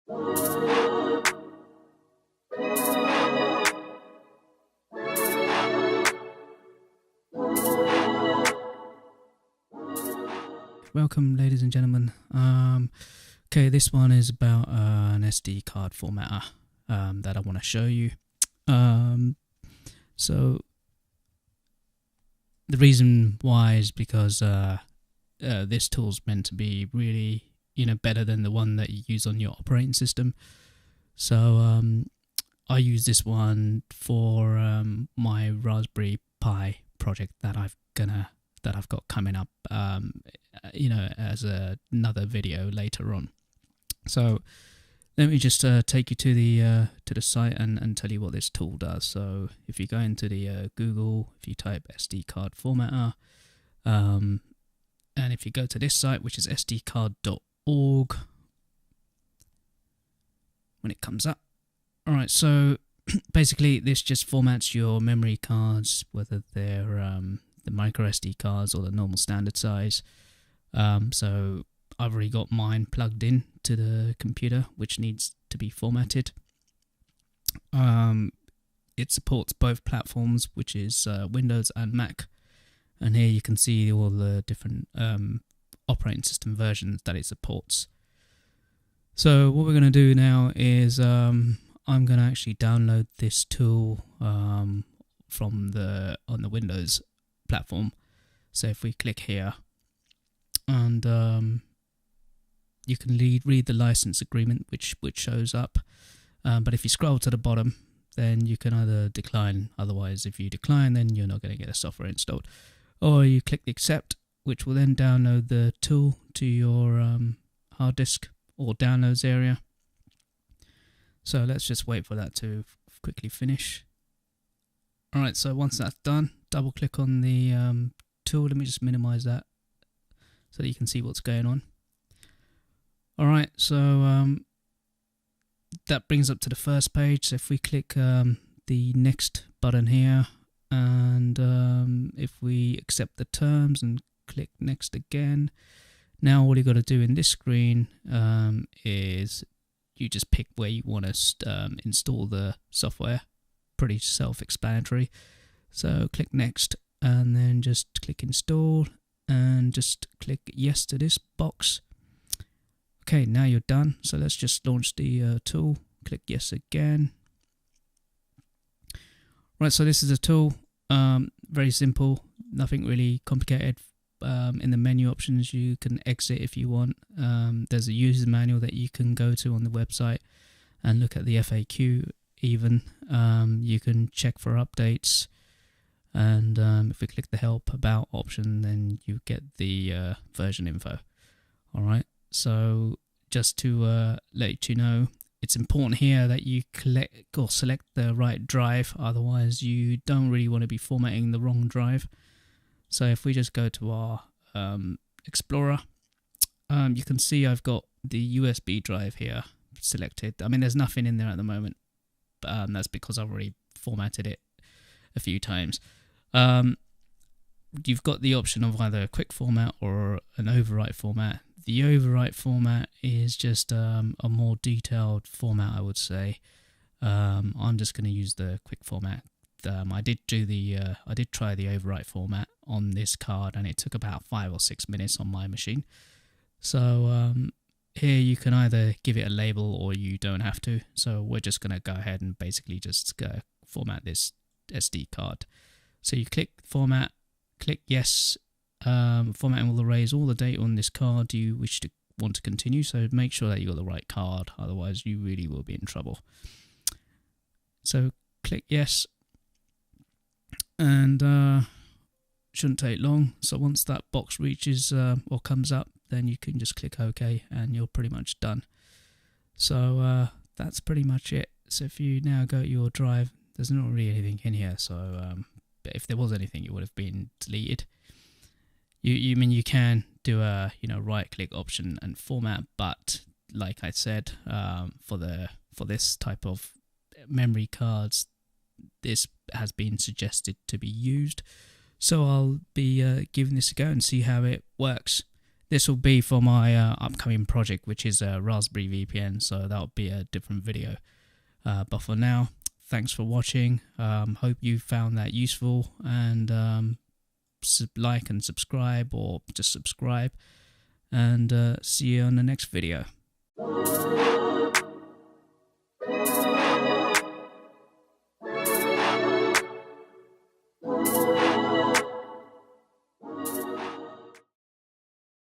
Welcome, ladies and gentlemen. Okay, this one is about an SD card formatter that I want to show you. So the reason why is because this tool's meant to be really, better than the one that you use on your operating system. So I use this one for my Raspberry Pi project that I've got coming up, as another video later on. So let me just take you to the site and tell you what this tool does. So if you go into the Google, if you type SD card formatter, and if you go to this site, which is sdcard.org, when it comes up, all right. So basically, this just formats your memory cards, whether they're the microSD cards or the normal standard size. So I've already got mine plugged in to the computer, which needs to be formatted. It supports both platforms, which is Windows and Mac. And here you can see all the different operating system versions that it supports. So what we're going to do now is I'm going to actually download this tool on the Windows platform. So if we click here, and you can read the license agreement which shows up, but if you scroll to the bottom, then you can either decline. Otherwise, if you decline, then you're not going to get the software installed, or you click the accept, which will then download the tool to your hard disk or downloads area. So let's just wait for that to quickly finish. Alright, so once that's done, double click on the tool. Let me just minimize that so that you can see what's going on. Alright, so that brings up to the first page. So if we click the next button here, and if we accept the terms and click next again, now all you got to do in this screen is you just pick where you want to install the software. Pretty self-explanatory. So click next, and then just click install, and just click yes to this box. Okay, now you're done. So let's just launch the tool. Click yes again. Right, so this is a tool. Very simple, nothing really complicated. In the menu options, you can exit if you want. There's a user manual that you can go to on the website and look at the FAQ. Even you can check for updates, and if we click the help about option, then you get the version info. Alright, so just to let you know, it's important here that you click or select the right drive, otherwise you don't really want to be formatting the wrong drive. So if we just go to our Explorer, you can see I've got the USB drive here selected. I mean, there's nothing in there at the moment. That's because I've already formatted it a few times. You've got the option of either a quick format or an overwrite format. The overwrite format is just a more detailed format, I would say. I'm just going to use the quick format. I did try the overwrite format on this card, and it took about 5 or 6 minutes on my machine. So here you can either give it a label or you don't have to. So we're just going to go ahead and basically just format this SD card. So you click format, click yes. Formatting will erase all the data on this card you want to continue. So make sure that you got the right card, otherwise you really will be in trouble. So click yes, and shouldn't take long. So once that box reaches or comes up, then you can just click OK, and you're pretty much done. So that's pretty much it. So if you now go to your drive, there's not really anything in here. So if there was anything, it would have been deleted. You can do a right click option and format, but like I said, for this type of memory cards, this has been suggested to be used. So I'll be giving this a go and see how it works. This will be for my upcoming project, which is a Raspberry VPN, so that'll be a different video. But for now, thanks for watching. Hope you found that useful, and like and subscribe, or just subscribe, and see you on the next video.